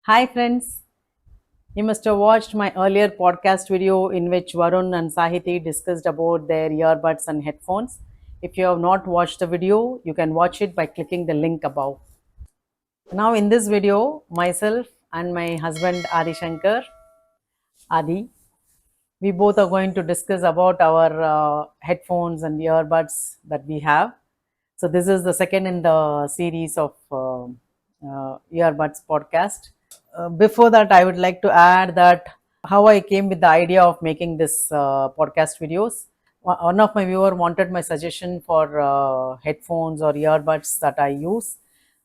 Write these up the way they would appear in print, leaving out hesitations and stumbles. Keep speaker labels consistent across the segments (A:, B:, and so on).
A: Hi friends, you must have watched my earlier podcast video in which Varun and Sahiti discussed about their earbuds and headphones. If you have not watched the video, you can watch it by clicking the link above. Now in this video, myself and my husband Adishankar, Adi, we both are going to discuss about our headphones and earbuds that we have. So this is the second in the series of earbuds podcast. Before that, I would like to add that how I came with the idea of making this podcast videos. One of my viewer wanted my suggestion for headphones or earbuds that I use.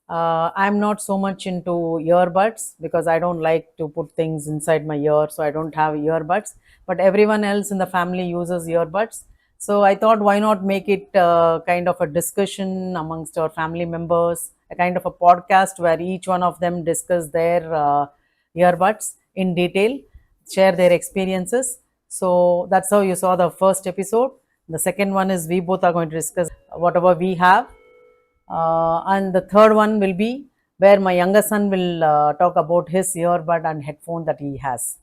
A: I'm not so much into earbuds because I don't like to put things inside my ear, so I don't have earbuds. But everyone else in the family uses earbuds. So I thought, why not make it kind of a discussion amongst our family members, a kind of a podcast where each one of them discuss their earbuds in detail, share their experiences. So that's how you saw the first episode. The second one is we both are going to discuss whatever we have. And the third one will be where my younger son will talk about his earbud and headphone that he has.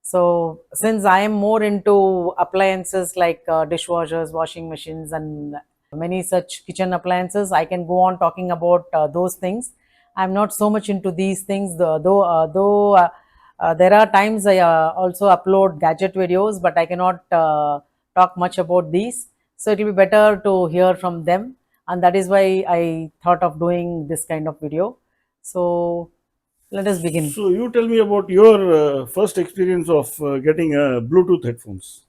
A: So since I am more into appliances like dishwashers, washing machines, and many such kitchen appliances, I can go on talking about those things. I'm not so much into these things, though there are times I also upload gadget videos, but I cannot talk much about these. So it will be better to hear from them, and that is why I thought of doing this kind of video. So let us begin.
B: So you tell me about your first experience of getting Bluetooth headphones.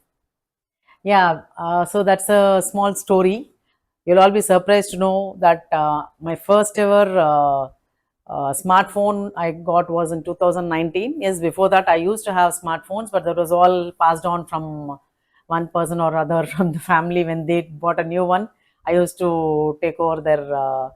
A: Yeah, so that's a small story. You'll all be surprised to know that my first ever smartphone I got was in 2019. Yes, before that I used to have smartphones, but that was all passed on from one person or other from the family. When they bought a new one, I used to take over their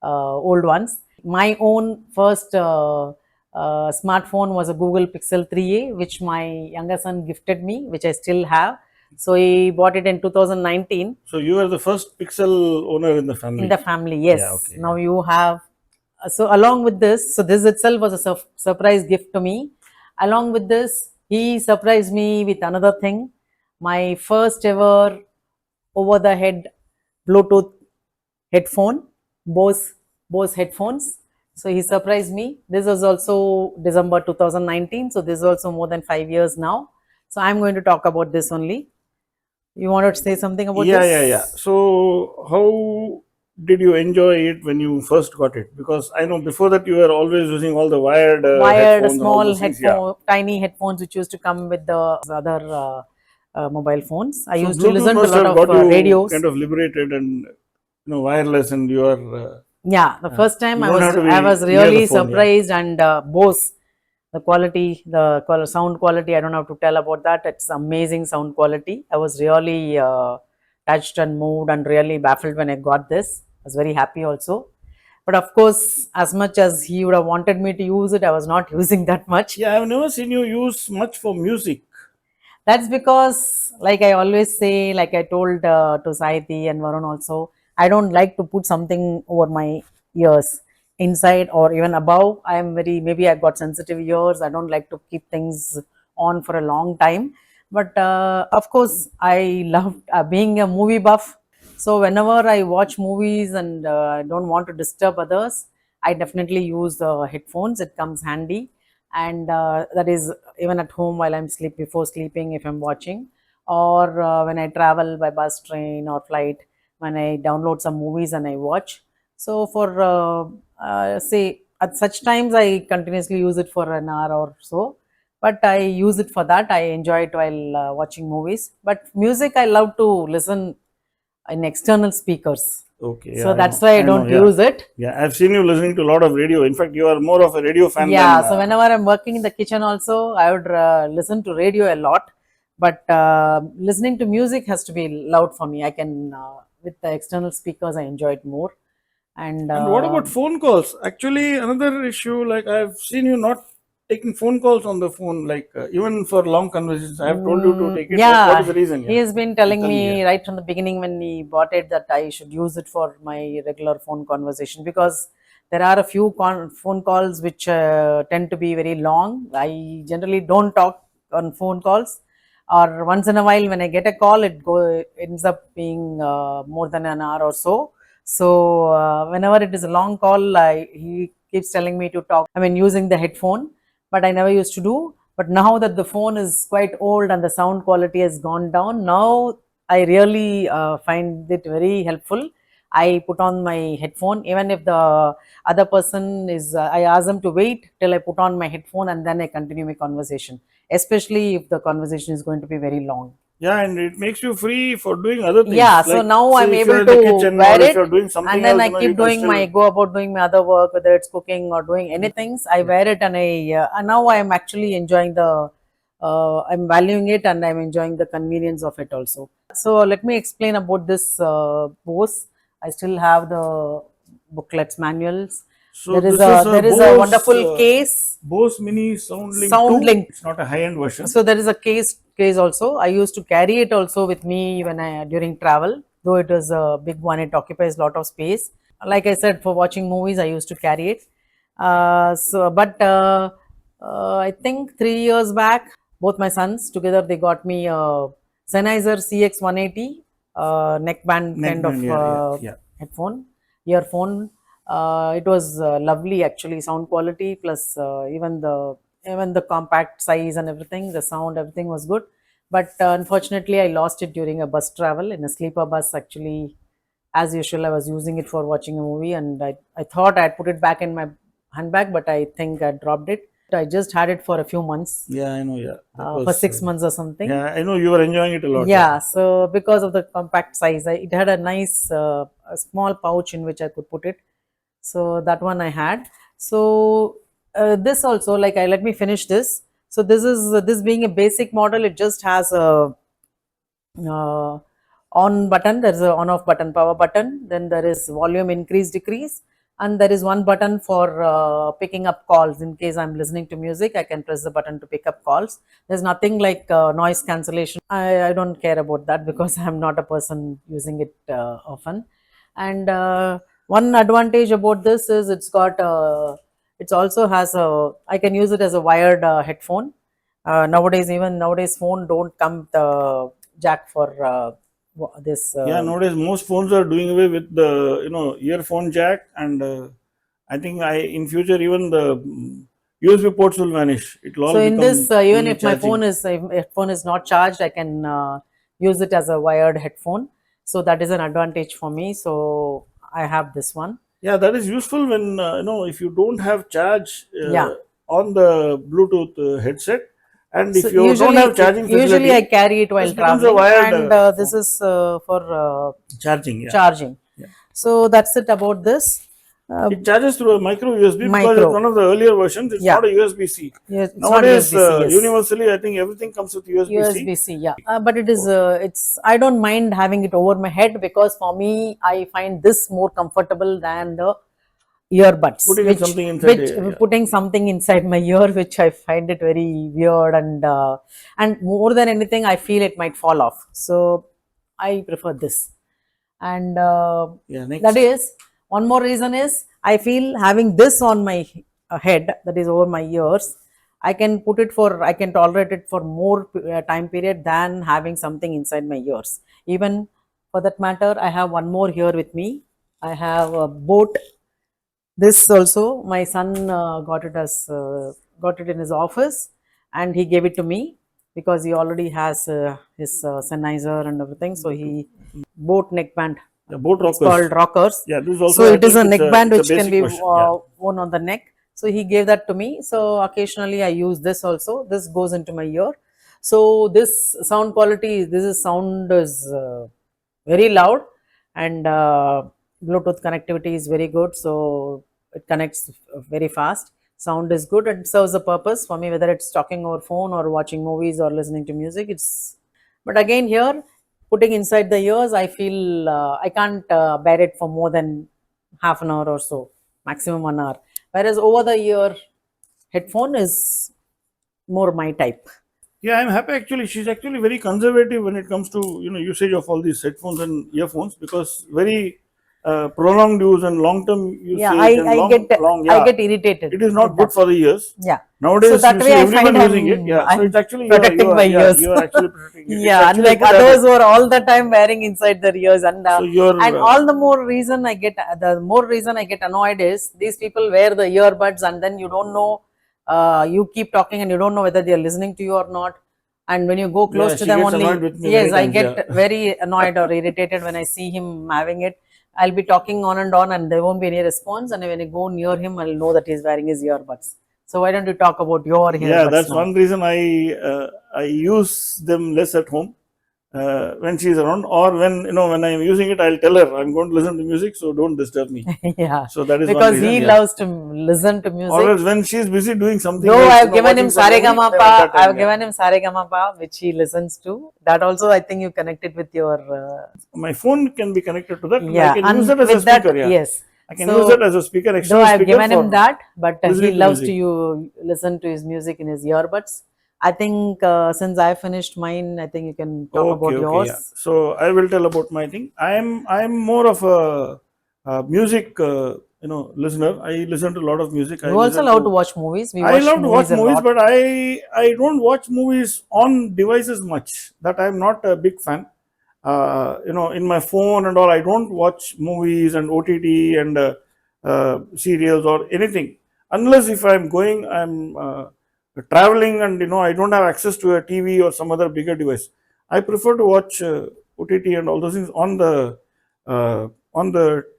A: old ones. My own first smartphone was a Google Pixel 3a, which my younger son gifted me, which I still have. So he bought it in 2019.
B: So you are the first Pixel owner in the family.
A: In the family,
B: Yeah,
A: yes.
B: okay.
A: Now you have. So along with this, so this itself was a surprise gift to me. Along with this, he surprised me with another thing. My first ever over the head Bluetooth headphone, Bose Bose headphones. So he surprised me. This was also December 2019. So this is also more than 5 years now. So I'm going to talk about this only. You want to say something about
B: Yeah,
A: this?
B: yeah, yeah. So how did you enjoy it when you first got it? Because I know before that you were always using all the wired
A: Wired
B: headphones and all
A: small
B: those things. Yeah.
A: headphone, tiny headphones which used to come with the other mobile phones. I
B: So
A: used to
B: Bluetooth
A: listen to a
B: must
A: lot
B: have
A: of
B: got you
A: radios.
B: kind of liberated and wireless, and you are
A: Yeah, the first time
B: you don't have to
A: I was
B: be near the
A: really
B: phone. Yeah.
A: surprised, and Bose, the quality, sound quality, I don't have to tell about that. It's amazing sound quality. I was really touched and moved and really baffled when I got this. I was very happy also. But of course, as much as he would have wanted me to use it, I was not using that much.
B: Yeah, I've never seen you use much for music.
A: That's because, like I always say, like I told to Sahiti and Varun also, I don't like to put something over my ears, inside or even above. I am very, maybe I've got sensitive ears. I don't like to keep things on for a long time. But of course, I love being a movie buff. So whenever I watch movies and I don't want to disturb others, I definitely use the headphones. It comes handy, and that is even at home while I'm before sleeping, if I'm watching, or when I travel by bus, train, or flight, when I download some movies and I watch. So for say at such times I continuously use it for an hour or so, but I use it for that. I enjoy it while watching movies. But music I love to listen in external speakers.
B: Okay,
A: So
B: yeah, I
A: that's
B: know.
A: why I
B: I know,
A: don't
B: yeah.
A: use it.
B: Yeah, I've seen you listening to a lot of radio. In fact, you are more of a radio fan
A: Yeah,
B: than.
A: so whenever I'm working in the kitchen also, I would listen to radio a lot. But listening to music has to be loud for me. I can, with the external speakers, I enjoy it more. And
B: And what about phone calls? Actually, another issue, like I've seen you not taking phone calls on the phone, like even for long conversations. I have told you to take it. What is
A: yeah,
B: the reason?
A: he
B: Yeah,
A: has been
B: you
A: telling
B: tell me.
A: me
B: Yeah.
A: right from the beginning when he bought it that I should use it for my regular phone conversation, because There are a few phone calls which tend to be very long. I generally don't talk on phone calls, or once in a while when I get a call, it ends up being more than an hour or so. So whenever it is a long call, he keeps telling me to talk. I mean, using the headphone, but I never used to do. But now that the phone is quite old and the sound quality has gone down, now I really find it very helpful. I put on my headphone, even if the other person is, I ask them to wait till I put on my headphone and then I continue my conversation, especially if the conversation is going to be very long.
B: Yeah, and it makes you free for doing other
A: Yeah,
B: things.
A: so
B: Like,
A: now I'm
B: say, if you're
A: able
B: in the
A: to
B: kitchen
A: wear
B: or if
A: it,
B: you're doing
A: and
B: something
A: then
B: else,
A: I
B: you
A: keep
B: can
A: doing
B: still.
A: go about doing my other work, whether it's cooking or doing anything. I wear it, and now I'm actually enjoying I'm valuing it, and I'm enjoying the convenience of it also. So let me explain about this Bose. I still have the booklets, manuals.
B: So this is a
A: There is a
B: Bose
A: wonderful case,
B: Bose Mini Soundlink
A: sound
B: 2.
A: link.
B: It's not a high-end version.
A: So there is a case also. I used to carry it also with me when I during travel, though it was a big one. It occupies a lot of space. Like I said, for watching movies, I used to carry it. I think 3 years back, both my sons together, they got me a Sennheiser CX180 neckband kind of
B: Neckband, yeah, yeah, yeah.
A: headphone, earphone. It was lovely actually, sound quality plus even the compact size and everything, the sound, everything was good. But unfortunately, I lost it during a bus travel in a sleeper bus. Actually, as usual, I was using it for watching a movie, and I thought I'd put it back in my handbag, but I think I dropped it. I just had it for a few months,
B: Yeah, I know. Yeah, that
A: for
B: was.
A: 6 months or something.
B: Yeah, I know you were enjoying it a lot. Yeah.
A: Yeah, so because of the compact size, it had a nice a small pouch in which I could put it. So that one I had. So this also, like, I let me finish this. So this being a basic model, it just has a uh, on button. There is a on off button, power button. Then there is volume increase decrease, and there is one button for picking up calls. In case I'm listening to music, I can press the button to pick up calls. There's nothing like noise cancellation. I don't care about that because I'm not a person using it often. And one advantage about this is it also has a, I can use it as a wired headphone. Even nowadays phone don't come with the jack for this.
B: Yeah, nowadays most phones are doing away with the earphone jack, and I think in future even the USB ports will vanish. It will
A: So
B: all
A: in this,
B: become
A: even
B: only
A: if my
B: charging.
A: if headphone is not charged, I can use it as a wired headphone. So that is an advantage for me. So I have this one.
B: Yeah, that is useful when if you don't have charge
A: Yeah.
B: on the Bluetooth headset, and
A: So
B: if you don't have charging
A: usually I
B: facility,
A: carry it while
B: this becomes a
A: traveling,
B: wired
A: and this
B: phone.
A: is for
B: Charging. Yeah,
A: charging.
B: yeah.
A: So that's it about this. Uh,
B: It charges through a micro USB because it's
A: Micro.
B: one of the earlier versions. It's
A: Yeah.
B: not a USB-C.
A: Yes, it's not
B: Nowadays,
A: USB-C. Yes.
B: universally, I think everything comes with USB-C.
A: USB-C, yeah. But I don't mind having it over my head because for me, I find this more comfortable than the earbuds,
B: Putting in something inside. Yeah.
A: putting something inside my ear, which I find it very weird, and more than anything, I feel it might fall off. So I prefer this. And
B: Yeah.
A: that
B: Next.
A: is one more reason is I feel having this on my head, that is over my ears, I can tolerate it for more time period than having something inside my ears. Even for that matter, I have one more here with me. I have a boat. This also my son got it in his office, and he gave it to me because he already has his Sennheiser and everything. So he boat neckband.
B: Yeah, boat
A: It's called
B: rockers.
A: rockers.
B: Yeah, this is
A: So
B: also, I
A: it is
B: think
A: a neckband
B: it's a
A: which can
B: basic
A: be
B: version. Yeah.
A: worn on the neck. So he gave that to me. So occasionally I use this also. This goes into my ear. So this sound quality, sound is very loud, and Bluetooth connectivity is very good. So it connects very fast. Sound is good and serves a purpose for me, whether it's talking over phone or watching movies or listening to music. But again here, putting inside the ears, I feel I can't bear it for more than half an hour or so, maximum 1 hour. Whereas over the ear headphone is more my type.
B: Yeah, I'm happy actually. She's actually very conservative when it comes to usage of all these headphones and earphones, because very prolonged use and long term
A: Yeah,
B: usage and long,
A: I
B: yeah,
A: get irritated
B: it is
A: with
B: not
A: that.
B: good for the ears.
A: Yeah. So
B: Nowadays,
A: that
B: you
A: way
B: see
A: I find
B: everyone using it. Yeah, so it's
A: I'm
B: actually
A: protecting my ears.
B: you are actually protecting it. It's
A: Yeah,
B: actually a
A: unlike
B: good
A: others
B: habit.
A: who are all the time wearing inside their ears,
B: So
A: and
B: you're
A: all the more reason I get annoyed is these people wear the earbuds and then you don't know, you keep talking and you don't know whether they are listening to you or not. And when you go close
B: yeah,
A: to
B: she
A: them
B: gets annoyed
A: only,
B: with me
A: yes,
B: many
A: I
B: times. Yeah.
A: get very annoyed or irritated when I see him having it. I'll be talking on and there won't be any response. And when I go near him, I'll know that he's wearing his earbuds. So why don't you talk about your
B: Yeah,
A: earbuds
B: that's
A: now?
B: one reason I use them less at home when she's around, or when I'm using it, I'll tell her I'm going to listen to music, so don't disturb me.
A: Yeah,
B: So that is one
A: because
B: reason.
A: he
B: Yeah.
A: loves to listen to
B: Or
A: music.
B: else when she's busy doing something
A: Though
B: else,
A: I've given him
B: watching some movie, then at
A: Saregama
B: that time,
A: I've
B: yeah.
A: given him Saregama which he listens to. That also, I think you connected with your.
B: My phone can be connected to that, and I
A: Yeah,
B: can use
A: and
B: that as a
A: with that,
B: speaker. Yeah,
A: yes.
B: I can use that
A: So,
B: as a speaker,
A: though
B: external
A: I've
B: speaker
A: given him
B: for
A: that, but he
B: listening to
A: loves to
B: music.
A: listen to his music in his earbuds. I think since I finished mine, I think you can talk
B: Okay,
A: about
B: okay, yeah.
A: yours.
B: So I will tell about my thing. I'm more of a music listener. I listen to a lot of music.
A: You also love to watch movies. We
B: I
A: watch
B: love to watch
A: movies a
B: movies,
A: lot.
B: but I don't watch movies on devices much. That I'm not a big fan. In my phone and all, I don't watch movies and OTT and serials or anything unless if I'm traveling and I don't have access to a TV or some other bigger device. I prefer to watch OTT and all those things on the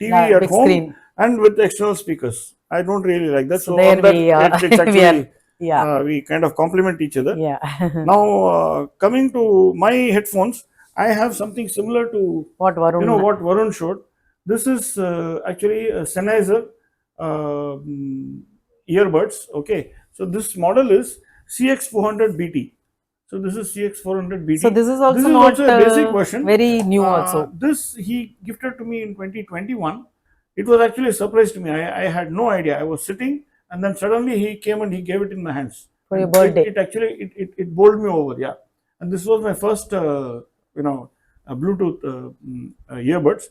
B: TV at
A: Big
B: home
A: screen.
B: and with external speakers. I don't really like that.
A: So
B: So on
A: there
B: that,
A: we
B: it's
A: we are.
B: actually
A: Yeah,
B: we kind of complement each other.
A: yeah.
B: Now, coming to my headphones, I have something similar to
A: What Varun?
B: what Varun showed. This is actually a Sennheiser earbuds. Okay, so this model is CX400BT. So this is
A: So
B: CX400BT.
A: this is
B: This
A: also
B: is also
A: not
B: a basic version.
A: very new also.
B: This he gifted to me in 2021. It was actually a surprise to me. I had no idea. I was sitting and then suddenly he came and he gave it in my hands.
A: For your
B: And
A: birthday.
B: it actually it bowled me over. Yeah. And this was my first Bluetooth earbuds.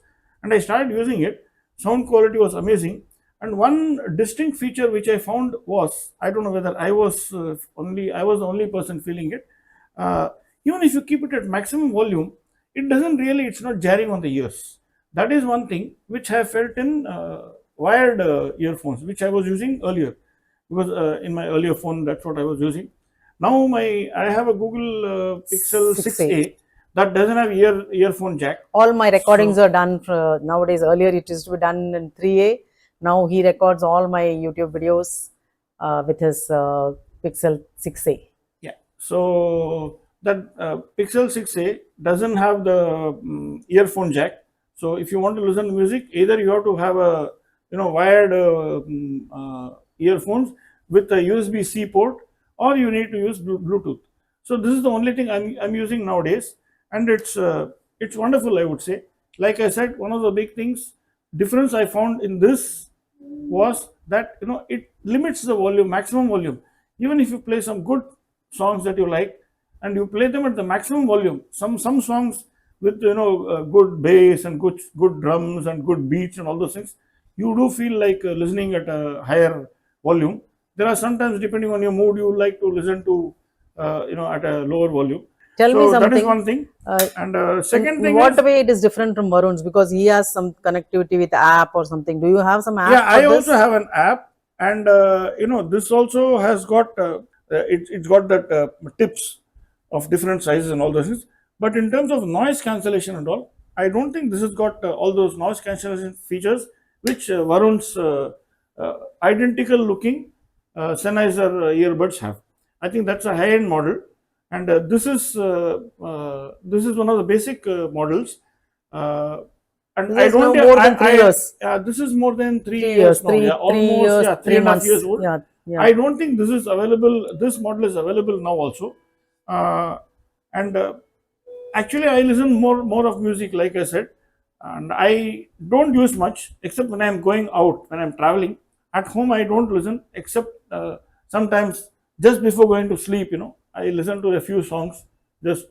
B: And I started using it. Sound quality was amazing. And one distinct feature which I found was, I don't know whether I was the only person feeling it. Uh, Even if you keep it at maximum volume, it's not jarring on the ears. That is one thing which I felt in wired earphones, which I was using earlier. Because in my earlier phone, that's what I was using. Now I have a Google Pixel
A: 6A.
B: 6a that doesn't have earphone jack.
A: All my recordings
B: So
A: are done nowadays. Earlier it used to be done in 3A. Now he records all my YouTube videos with his Pixel 6A.
B: yeah, so that Pixel 6a doesn't have the earphone jack. So if you want to listen to music, either you have to have a wired earphones with a USB-C port, or you need to use Bluetooth. So this is the only thing I'm using nowadays, and it's wonderful, I would say. Like I said, one of the big things difference I found in this was that it limits the volume, maximum volume. Even if you play some good songs that you like and you play them at the maximum volume, some songs with good bass and good drums and good beats and all those things, you do feel like listening at a higher volume. There are sometimes, depending on your mood, you like to listen to at a lower volume.
A: Tell me
B: So that is
A: something.
B: one thing.
A: Uh,
B: And
A: in,
B: second
A: in
B: thing
A: what
B: is,
A: way it is different from Varun's? Because he has some connectivity with app or something. Do you have some
B: yeah,
A: app for
B: I also
A: this?
B: have an app, and this also has got it's got that tips of different sizes and all those things. But in terms of noise cancellation and all, I don't think this has got all those noise cancellation features which Varun's identical looking Sennheiser earbuds have. I think that's a high-end model, and this is one of the basic models. Uh, and
A: This
B: I
A: is
B: don't.
A: now more than 3 years.
B: This is more than three
A: 3 years,
B: years now. Yeah,
A: three
B: almost,
A: years,
B: yeah, three
A: three
B: and a half years
A: months.
B: old.
A: Yeah, yeah.
B: I don't think this is available. This model is available now also. Uh, and Actually, I listen more of music, like I said, and I don't use much except when I'm going out, when I'm traveling. At home, I don't listen except sometimes just before going to sleep. I listen to a few songs just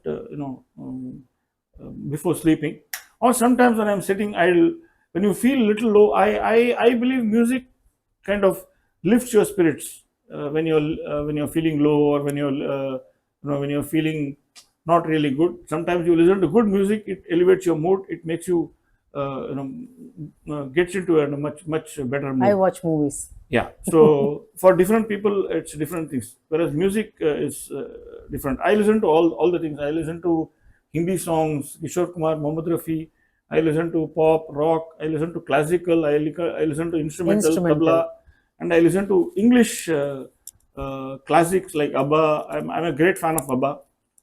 B: before sleeping, or sometimes when I'm sitting idle, when you feel little low, I believe music kind of lifts your spirits when you're feeling low, or when you're when you're feeling not really good. Sometimes you listen to good music, it elevates your mood, it makes you gets into a much better
A: I
B: mood.
A: watch movies.
B: Yeah. So for different people, it's different things. Whereas music is different. I listen to all the things. I listen to Hindi songs, Kishore Kumar, Mohammed Rafi. I listen to pop, rock. I listen to classical. I listen to instrumental,
A: Instrumental.
B: tabla, and I listen to English classics like ABBA. I'm a great fan of ABBA.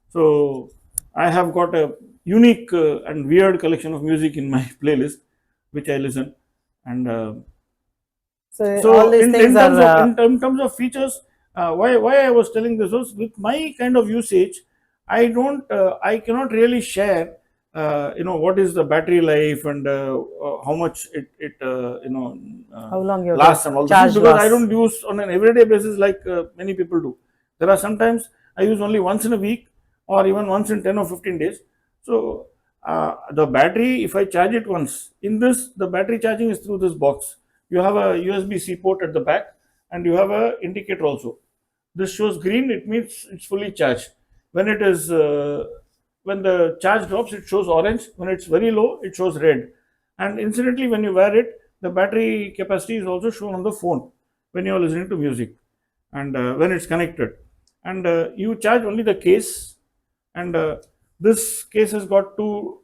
B: So I have got a unique and weird collection of music in my playlist, which I listen. And
A: So all
B: so
A: these things
B: in terms
A: are
B: of in terms of features, why I was telling this was, with my kind of usage, I cannot really share what is the battery life, and how much it
A: how long your
B: lasts and all this things,
A: charge
B: because I
A: lasts.
B: don't use on an everyday basis like many people do. There are sometimes I use only once in a week, or even once in 10 or 15 days. So the battery, if I charge it once, in this the battery charging is through this box. You have a USB-C port at the back, and you have a indicator also. This shows green, it means it's fully charged. When it is when the charge drops, it shows orange. When it's very low, it shows red. And incidentally, when you wear it, the battery capacity is also shown on the phone when you are listening to music, and when it's connected. And you charge only the case, and this case has got two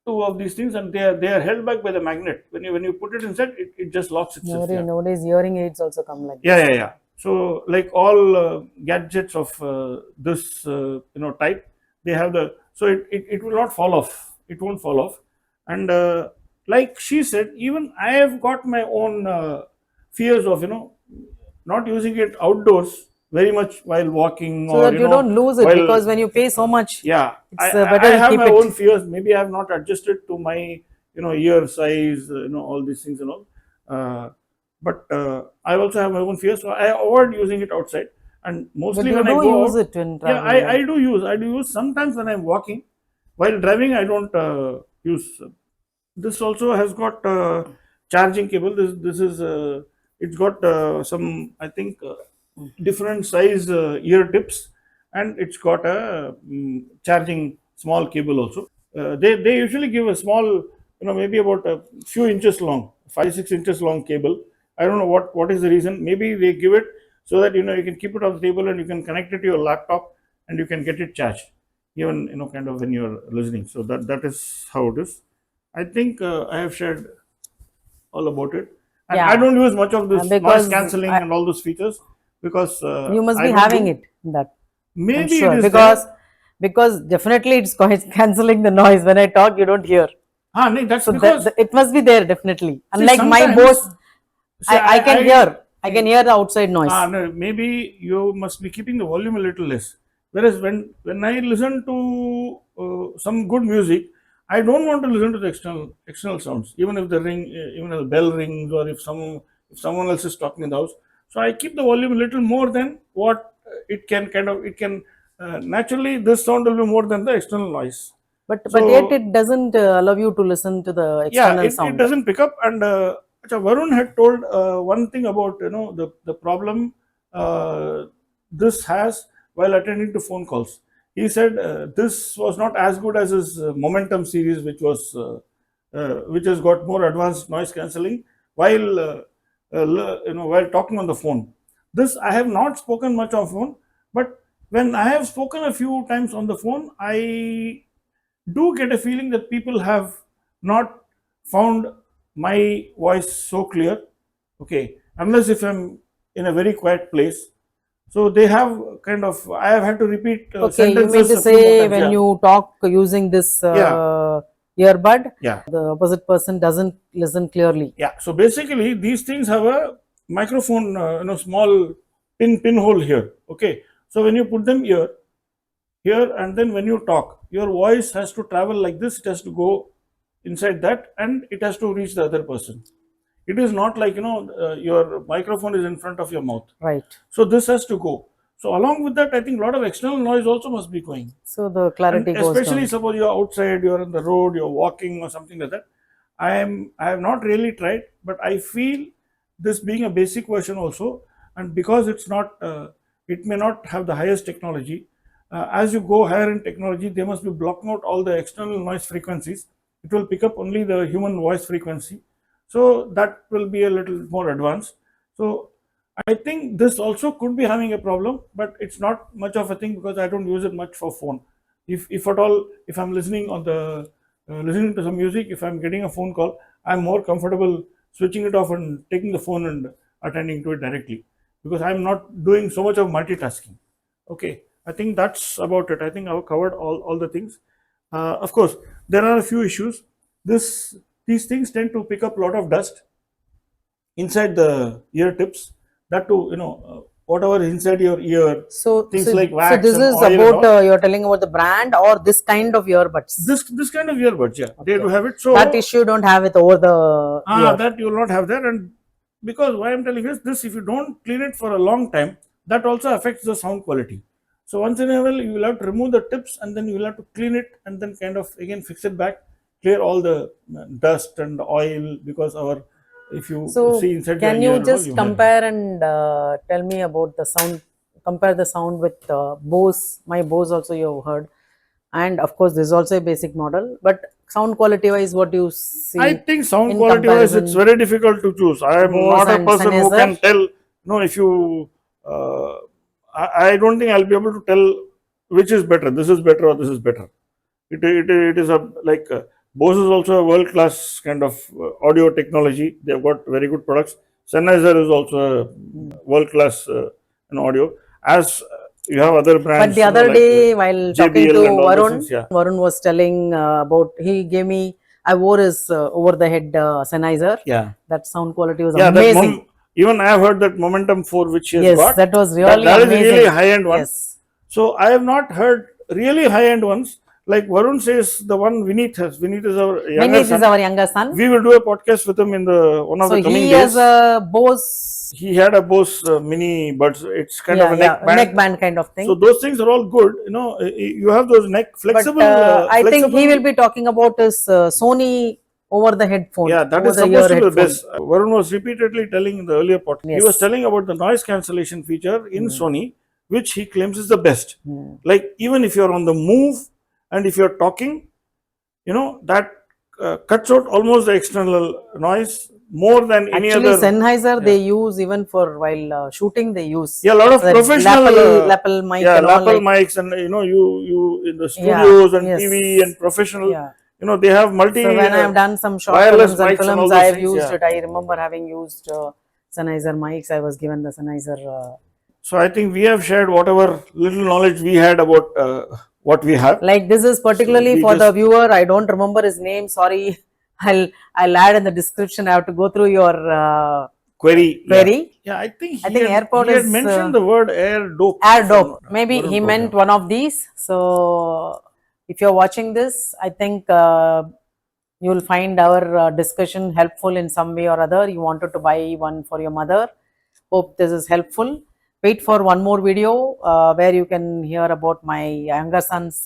B: of these things, and they are held back by the magnet. When you put it inside, it just locks itself.
A: Nowadays, hearing aids also come like
B: Yeah,
A: this.
B: yeah, yeah. So like all gadgets of this type, they have the, so it will not fall off. It won't fall off. And like she said, even I have got my own fears of not using it outdoors very much while walking,
A: So
B: or
A: that you don't lose it,
B: while,
A: because when you pay so much,
B: yeah,
A: it's
B: I
A: better to
B: have
A: keep
B: my
A: it.
B: own fears. Maybe I have not adjusted to my ear size, all these things and all. But I also have my own fears, so I avoid using it outside. And
A: But
B: mostly
A: you
B: when I
A: do
B: go
A: use
B: out,
A: it when
B: yeah,
A: traveling, right?
B: I do use sometimes when I'm walking. While driving, I don't use. This also has got charging cable. This is it's got some, I think, different size ear tips, and it's got a charging small cable also. They usually give a small, maybe about a few inches long, 5 6 inches long cable. I don't know what is the reason. Maybe they give it so that you can keep it on the table, and you can connect it to your laptop, and you can get it charged even kind of when you're listening. So that is how it is. I think I have shared all about it, and I
A: Yeah,
B: don't use much of this noise
A: because
B: cancelling and all those features, because
A: you must
B: I
A: be
B: don't
A: having
B: do.
A: it in that. I'm
B: Maybe it
A: sure,
B: is there.
A: because definitely it's canceling the noise. When I talk, you don't hear.
B: No, that's
A: So
B: because,
A: it must be there definitely.
B: see,
A: Unlike my
B: sometimes,
A: Bose,
B: see,
A: I can hear the outside noise.
B: no, maybe you must be keeping the volume a little less. Whereas when I listen to some good music, I don't want to listen to the external sounds, even if the ring, even if the bell rings, or if someone else is talking in the house. So I keep the volume a little more than what it can naturally, this sound will be more than the external noise.
A: But yet
B: So
A: it doesn't allow you to listen to the
B: yeah,
A: external
B: it
A: sound.
B: doesn't pick up. And Varun had told one thing about the problem this has while attending to phone calls. He said this was not as good as his Momentum series, which has got more advanced noise cancelling while while talking on the phone. This I have not spoken much on phone, but when I have spoken a few times on the phone, I do get a feeling that people have not found my voice so clear. Okay, unless if I'm in a very quiet place. So they have kind of, I have had to repeat
A: Okay, you mean
B: sentences
A: to
B: a few more
A: say
B: times.
A: when
B: Yeah,
A: you talk using this
B: yeah,
A: earbud,
B: yeah,
A: the opposite person doesn't listen clearly.
B: yeah. So basically, these things have a microphone, small pinhole here. Okay, so when you put them here, and then when you talk, your voice has to travel like this. It has to go inside that, and it has to reach the other person. It is not like your microphone is in front of your mouth.
A: Right.
B: So this has to go. So along with that, I think a lot of external noise also must be going.
A: So the
B: And
A: clarity goes
B: especially
A: down.
B: suppose you're outside, you're on the road, you're walking or something like that. I have not really tried, but I feel this being a basic version also, and because it's not, it may not have the highest technology. As you go higher in technology, they must be blocking out all the external noise frequencies. It will pick up only the human voice frequency, so that will be a little more advanced. So I think this also could be having a problem, but it's not much of a thing because I don't use it much for phone. If at all, if I'm listening on the listening to some music, if I'm getting a phone call, I'm more comfortable switching it off and taking the phone and attending to it directly, because I'm not doing so much of multitasking. Okay, I think that's about it. I think I've covered all the things. Of course, there are a few issues. These things tend to pick up a lot of dust inside the ear tips. That too, whatever is inside your ear,
A: So,
B: things like
A: so
B: wax
A: this
B: and
A: is
B: oil and
A: about
B: all.
A: you're telling about the brand or this kind of earbuds.
B: This kind of earbuds, yeah, they
A: Okay.
B: do have it. So
A: That issue don't have it over the ear.
B: that you will not have there, and because why I'm telling you is this: if you don't clean it for a long time, that also affects the sound quality. So once in a while, you will have to remove the tips, and then you will have to clean it, and then kind of again fix it back, clear all the dust and oil, because our if you
A: So
B: see inside the
A: can
B: ear
A: you
B: and all,
A: just
B: you have.
A: compare and tell me about the sound? Compare the sound with Bose. My Bose also you've heard, and of course this is also a basic model. But sound quality wise, what do you
B: I
A: see
B: think sound
A: in
B: quality wise, it's
A: comparison
B: very difficult to choose. I am
A: Bose
B: not a
A: and
B: person who can
A: Sennheiser?
B: tell. If you, I don't think I'll be able to tell which is better. This is better or this is better. It is a like Bose is also a world class kind of audio technology. They've got very good products. Sennheiser is also a world class in audio. As you have other
A: But
B: brands,
A: the other
B: like
A: day, while talking to
B: JBL and all those
A: Varun,
B: things. Yeah,
A: Varun was telling about he gave me. I wore his over the head Sennheiser.
B: yeah.
A: That sound quality was
B: Yeah,
A: amazing.
B: even I have heard that Momentum 4 which he has
A: Yes,
B: got,
A: that was
B: that
A: really
B: that is really
A: amazing.
B: high end one.
A: Yes,
B: So I have not heard really high end ones. Like Varun says, the one Vineet has. Vineet is our younger
A: Vineet is
B: son.
A: our younger son.
B: We will do a podcast with him in the one of
A: So
B: the coming
A: he has
B: days.
A: a Bose,
B: He had a Bose mini buds. It's kind of
A: yeah,
B: a
A: yeah,
B: neck band.
A: neckband kind of
B: So
A: thing.
B: those things are all good. You have those neck
A: But
B: flexible,
A: I think he will
B: flexible.
A: be talking about his Sony over the headphone,
B: Yeah, that
A: over
B: is
A: the ear
B: supposed to be the
A: headphone.
B: best. Varun was repeatedly telling in the earlier podcast. He was
A: Yes.
B: telling about the noise cancellation feature in
A: Mm.
B: Sony, which he claims is the best.
A: Mm.
B: Like even if you're on the move and if you're talking, that cuts out almost the external noise more than any
A: Actually,
B: other.
A: Sennheiser
B: Yeah,
A: they use even for while shooting they use
B: yeah, a lot of
A: the
B: professional,
A: lapel mic
B: yeah,
A: and all
B: lapel
A: like
B: mics, and you in the
A: yeah,
B: studios and TV
A: yes,
B: and professional,
A: yeah.
B: they have
A: So
B: multi
A: when I have done some short
B: wireless
A: films and
B: mics and all
A: films,
B: those
A: I have
B: things.
A: used
B: Yeah.
A: it. I remember having used Sennheiser mics. I was given the Sennheiser.
B: So I think we have shared whatever little knowledge we had about what we have.
A: Like this is
B: So
A: particularly
B: we
A: for the
B: just
A: viewer. I don't remember his name. Sorry. I'll add in the description. I have to go through your
B: query. Yeah,
A: query.
B: yeah. I think
A: I think
B: he
A: AirPod
B: had
A: is
B: mentioned the word air dope.
A: air
B: If I'm
A: dope.
B: not
A: Maybe
B: Varun
A: he
B: told,
A: meant
B: yeah.
A: one of these. So if you're watching this, I think you will find our discussion helpful in some way or other. You wanted to buy one for your mother. Hope this is helpful. Wait for one more video where you can hear about my younger son's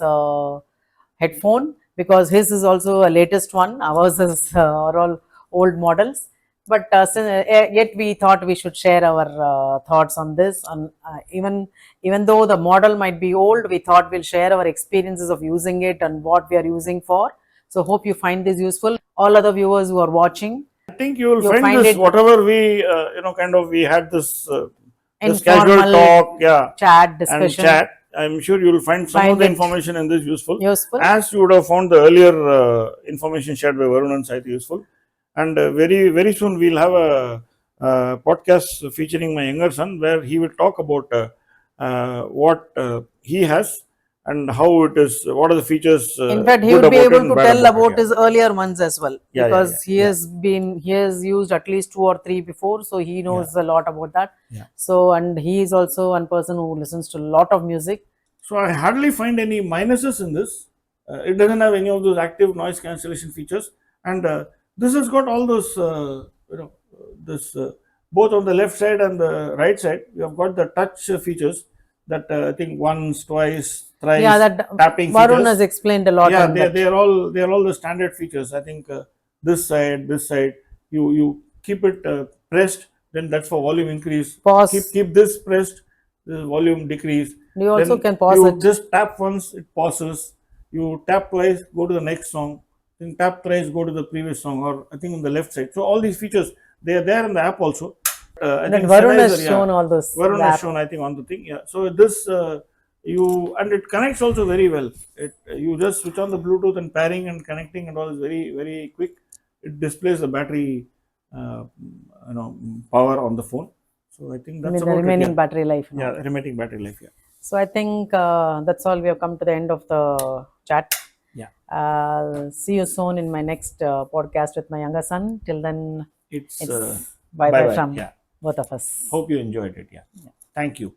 A: headphone, because his is also a latest one. Ours is are all old models. But yet we thought we should share our thoughts on this. And even though the model might be old, we thought we'll share our experiences of using it and what we are using for. So hope you find this useful. All other viewers who are watching,
B: I think you will
A: you
B: find
A: find
B: this
A: it
B: whatever we kind of we had this casual
A: informal
B: talk, yeah,
A: chat
B: and
A: discussion.
B: chat. I'm sure you will find some of
A: Find
B: the
A: it
B: information in this useful,
A: useful.
B: as you would have found the earlier information shared by Varun and Sahiti useful. And very very soon we'll have a podcast featuring my younger son, where he will talk about what he has and how it is, what are the features
A: In fact, he
B: good
A: will be
B: about it
A: able
B: and
A: to
B: bad
A: tell
B: about it.
A: about
B: Yeah,
A: his earlier ones as well,
B: yeah, yeah, yeah,
A: because
B: yeah,
A: he has used at least 2 or 3 before, so he
B: yeah,
A: knows a lot about that.
B: yeah.
A: So, and he is also one person who listens to a lot of music.
B: So I hardly find any minuses in this. It doesn't have any of those active noise cancellation features, and this has got all those, this both on the left side and the right side. You have got the touch features that I think once, twice,
A: Yeah,
B: thrice
A: that
B: tapping
A: Varun has
B: features.
A: explained a lot
B: Yeah,
A: on that.
B: they are all the standard features. I think this side. You keep it pressed, then that's for volume increase.
A: Pause.
B: Keep this pressed, this volume decrease.
A: You also
B: Then
A: can pause
B: you
A: it.
B: just tap once, it pauses. You tap twice, go to the next song. Then tap thrice, go to the previous song, or I think on the left side. So all these features, they are there in the app also. I
A: That
B: think
A: Varun has
B: Sennheiser,
A: shown all those.
B: Varun
A: in the
B: has
A: app.
B: shown, I think, on the thing. Yeah. So this and it connects also very well. You just switch on the Bluetooth, and pairing and connecting and all is very very quick. It displays the battery, uh, power on the phone. So I think
A: I
B: that's
A: mean, the
B: about it.
A: remaining
B: Yeah,
A: battery life now.
B: yeah, remaining battery life. Yeah,
A: So I think that's all. We have come to the end of the chat.
B: yeah.
A: See you soon in my next podcast with my younger son. Till then,
B: It's
A: it's bye
B: bye
A: bye
B: bye.
A: from
B: Yeah.
A: both of us.
B: Hope you enjoyed it. Yeah. Thank you.